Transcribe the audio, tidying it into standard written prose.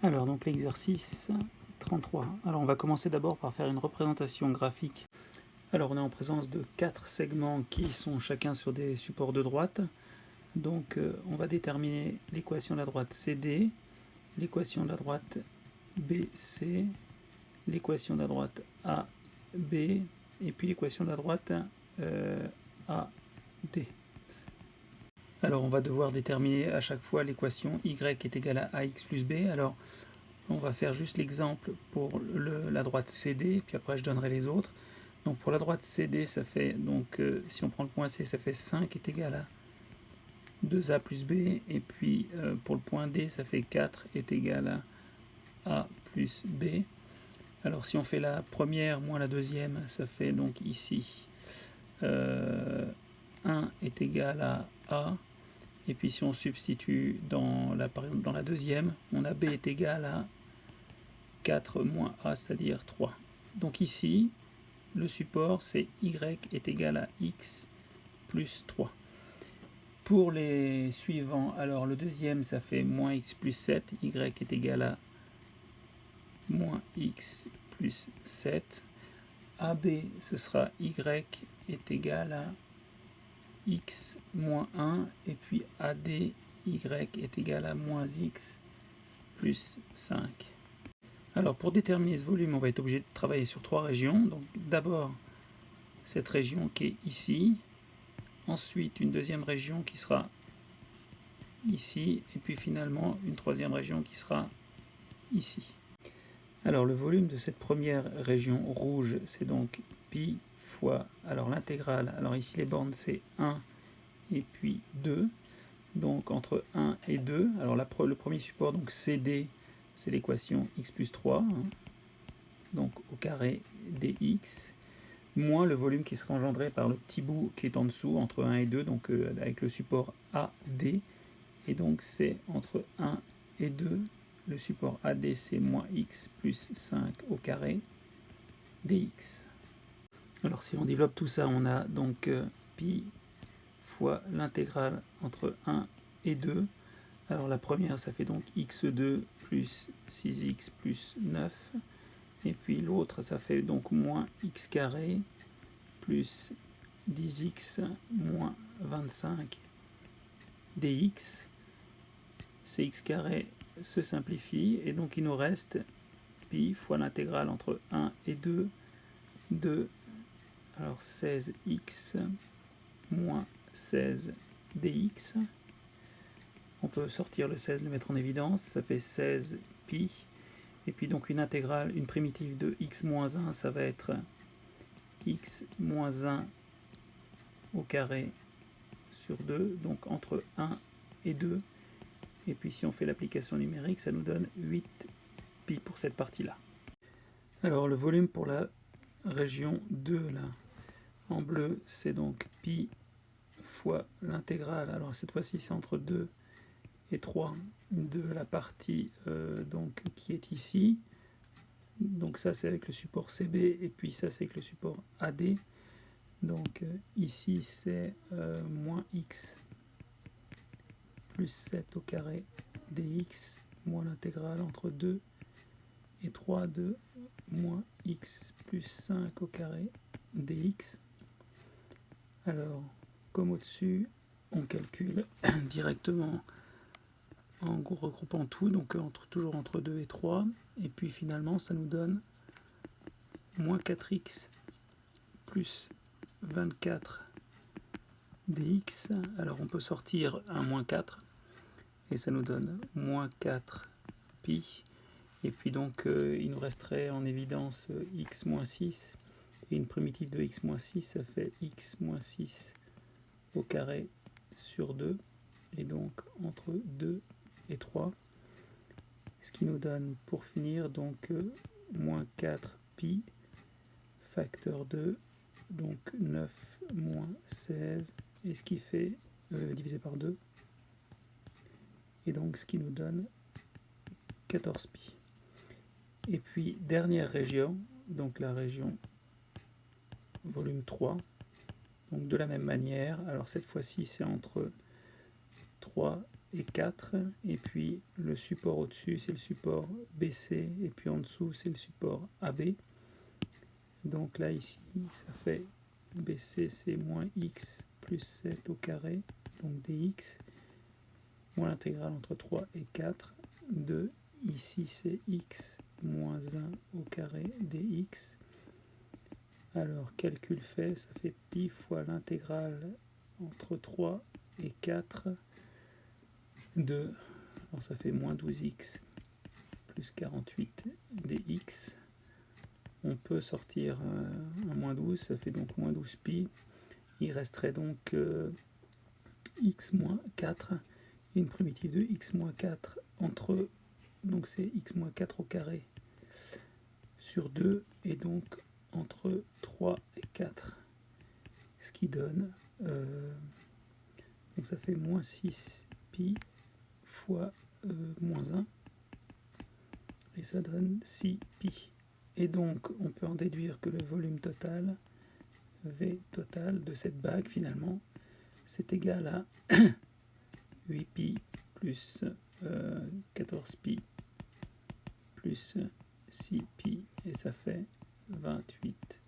Alors donc l'exercice 33. Alors on va commencer d'abord par faire une représentation graphique. Alors on est en présence de 4 segments qui sont chacun sur des supports de droite. Donc on va déterminer l'équation de la droite CD, l'équation de la droite BC, l'équation de la droite AB et puis l'équation de la droite AD. Alors on va devoir déterminer à chaque fois l'équation y est égale à ax plus b. Alors on va faire juste l'exemple pour la droite CD, puis après je donnerai les autres. Donc pour la droite CD, ça fait, donc si on prend le point C, ça fait 5 est égal à 2A plus B, et puis pour le point D, ça fait 4 est égal à A plus B. Alors si on fait la première moins la deuxième, ça fait donc ici 1 est égal à A, et puis si on substitue par exemple dans la deuxième, on a B est égal à 4 moins A, c'est-à-dire 3. Donc ici, le support, c'est Y est égal à X plus 3. Pour les suivants, alors le deuxième, ça fait moins X plus 7. Y est égal à moins X plus 7. AB, ce sera Y est égal à X moins 1. Et puis AD, Y est égal à moins X plus 5. Alors pour déterminer ce volume, on va être obligé de travailler sur 3 régions. Donc d'abord cette région qui est ici, ensuite une deuxième région qui sera ici, et puis finalement une troisième région qui sera ici. Alors le volume de cette première région rouge, c'est donc pi fois, alors l'intégrale, alors ici les bornes c'est 1 et puis 2, donc entre 1 et 2, alors le premier support, donc CD, c'est l'équation x plus 3, hein, donc au carré dx, moins le volume qui sera engendré par le petit bout qui est en dessous, entre 1 et 2, donc avec le support AD, et donc c'est entre 1 et 2, le support AD c'est moins x plus 5 au carré dx. Alors si on développe tout ça, on a donc pi fois l'intégrale entre 1 et 2. Alors la première, ça fait donc x2 plus 6x plus 9. Et puis l'autre, ça fait donc moins x carré plus 10x moins 25 dx. Ces x carré se simplifie et donc il nous reste pi fois l'intégrale entre 1 et 2 de alors 16x moins 16 dx. On peut sortir le 16, le mettre en évidence, ça fait 16 pi. Et puis donc une intégrale, une primitive de x moins 1, ça va être x moins 1 au carré sur 2, donc entre 1 et 2. Et puis si on fait l'application numérique, ça nous donne 8 pi pour cette partie-là. Alors le volume pour la région 2, là, en bleu, c'est donc pi fois l'intégrale. Alors cette fois-ci, c'est entre 2 et 3 de la partie donc, qui est ici. Donc ça, c'est avec le support CB, et puis ça, c'est avec le support AD. Donc ici, c'est moins x plus 7 au carré dx, moins l'intégrale entre 2 et 3 de moins x plus 5 au carré dx. Alors, comme au-dessus, on calcule directement en regroupant tout, donc toujours entre 2 et 3, et puis finalement ça nous donne moins 4x plus 24 dx. Alors on peut sortir un moins 4, et ça nous donne moins 4 pi, et puis donc il nous resterait en évidence x moins 6, et une primitive de x moins 6, ça fait x moins 6 au carré sur 2, et donc entre 2 et 3, ce qui nous donne pour finir donc moins 4 pi facteur 2, donc 9 moins 16, et ce qui fait divisé par 2, et donc ce qui nous donne 14 pi. Et puis dernière région, donc la région volume 3, donc de la même manière, alors cette fois-ci c'est entre 3 et 4, et puis le support au-dessus c'est le support BC, et puis en dessous c'est le support AB. Donc là ici ça fait BC c'est moins x plus 7 au carré, donc dx, moins l'intégrale entre 3 et 4, de ici c'est x moins 1 au carré dx. Alors calcul fait, ça fait pi fois l'intégrale entre 3 et 4 de, alors ça fait moins 12x plus 48 dx. On peut sortir un moins 12, ça fait donc moins 12 pi. Il resterait donc x moins 4, et une primitive de x moins 4 entre, donc c'est x moins 4 au carré sur 2, et donc entre 3 et 4. Ce qui donne, donc ça fait moins 6 pi fois moins 1, et ça donne 6 pi. Et donc on peut en déduire que le volume total, V total de cette bague finalement, c'est égal à 8 pi plus 14 pi plus 6 pi, et ça fait 28